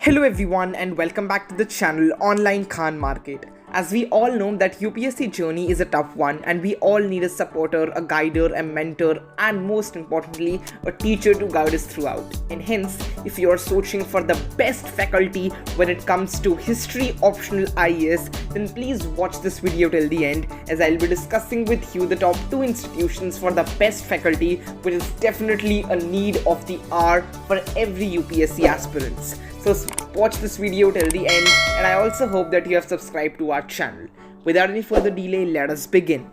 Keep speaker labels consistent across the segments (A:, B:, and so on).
A: Hello everyone and welcome back to the channel Online Khan Market. As we all know that UPSC journey is a tough one and we all need a supporter, a guider, a mentor and most importantly a teacher to guide us throughout. And hence, if you are searching for the best faculty when it comes to history optional IAS, then please watch this video till the end as I'll be discussing with you the top 2 institutions for the best faculty, which is definitely a need of the hour for every UPSC aspirants. So watch this video till the end and I also hope that you have subscribed to our channel. Without any further delay, let us begin.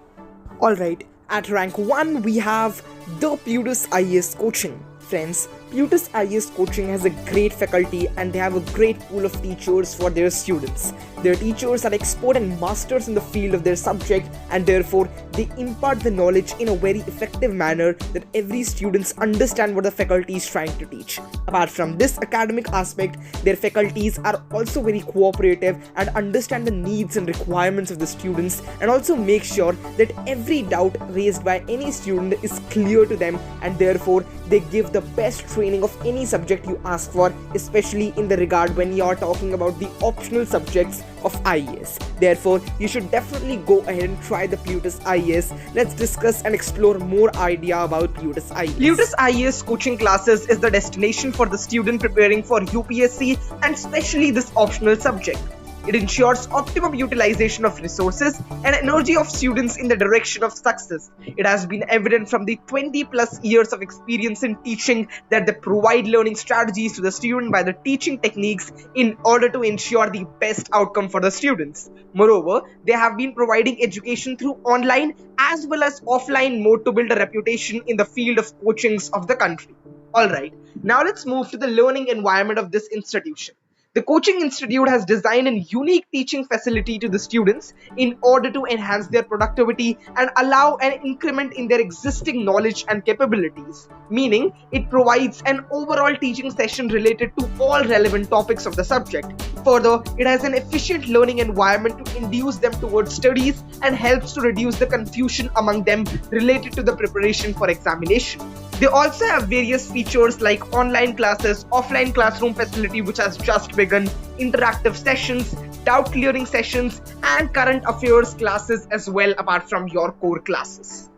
A: Alright, at rank 1 we have the Plutus IAS Coaching. Friends, Plutus IAS Coaching has a great faculty and they have a great pool of teachers for their students. Their teachers are expert and masters in the field of their subject and therefore they impart the knowledge in a very effective manner that every student understand what the faculty is trying to teach. Apart from this academic aspect, their faculties are also very cooperative and understand the needs and requirements of the students and also make sure that every doubt raised by any student is clear to them and therefore they give the best training of any subject you ask for, especially in the regard when you are talking about the optional subjects of IAS. Therefore, you should definitely go ahead and try the Plutus IAS. Let's discuss and explore more idea about Plutus IAS. Plutus IAS coaching classes is the destination for the student preparing for UPSC and especially this optional subject. It ensures optimum utilization of resources and energy of students in the direction of success. It has been evident from the 20 plus years of experience in teaching that they provide learning strategies to the student by the teaching techniques in order to ensure the best outcome for the students. Moreover, they have been providing education through online as well as offline mode to build a reputation in the field of coachings of the country. Alright, now let's move to the learning environment of this institution. The coaching institute has designed a unique teaching facility to the students in order to enhance their productivity and allow an increment in their existing knowledge and capabilities. Meaning, it provides an overall teaching session related to all relevant topics of the subject. Further, it has an efficient learning environment to induce them towards studies and helps to reduce the confusion among them related to the preparation for examination. They also have various features like online classes, offline classroom facility which has just begun, interactive sessions, doubt clearing sessions and current affairs classes as well apart from your core classes.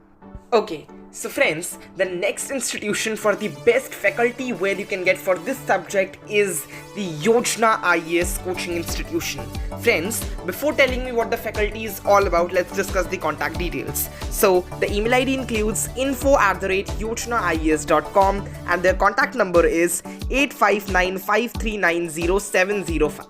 A: Okay, so friends, the next institution for the best faculty where you can get for this subject is the Yojana IAS Coaching Institution. Friends, before telling me what the faculty is all about, let's discuss the contact details. So, the email ID includes info@yojanaias.com and their contact number is 8595390705.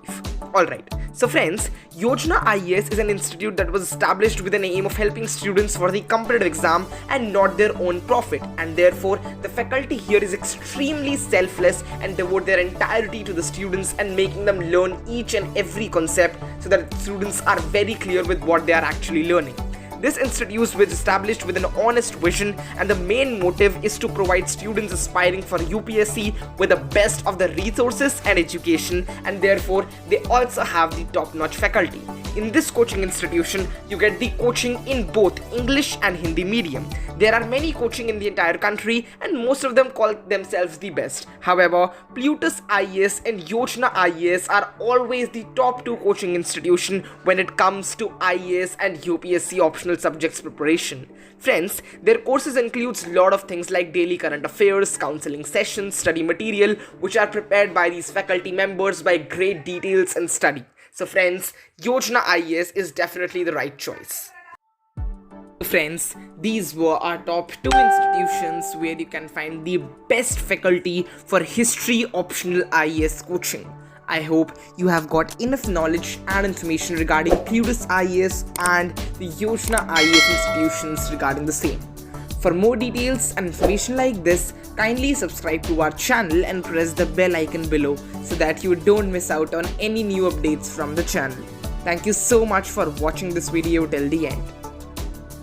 A: Alright. So friends, Yojana IAS is an institute that was established with an aim of helping students for the competitive exam and not their own profit, and therefore the faculty here is extremely selfless and devote their entirety to the students and making them learn each and every concept so that students are very clear with what they are actually learning. This institute was established with an honest vision and the main motive is to provide students aspiring for UPSC with the best of the resources and education, and therefore they also have the top-notch faculty. In this coaching institution, you get the coaching in both English and Hindi medium. There are many coaching in the entire country and most of them call themselves the best. However, Plutus IAS and Yojana IAS are always the top 2 coaching institution when it comes to IAS and UPSC optional subjects preparation. Friends, their courses includes a lot of things like daily current affairs, counseling sessions, study material which are prepared by these faculty members by great details and study. So friends, Yojana IAS is definitely the right choice. Friends, these were our top 2 institutions where you can find the best faculty for history optional IAS coaching. I hope you have got enough knowledge and information regarding Plutus IAS and the Yojana IAS institutions regarding the same. For more details and information like this, kindly subscribe to our channel and press the bell icon below so that you don't miss out on any new updates from the channel. Thank you so much for watching this video till the end.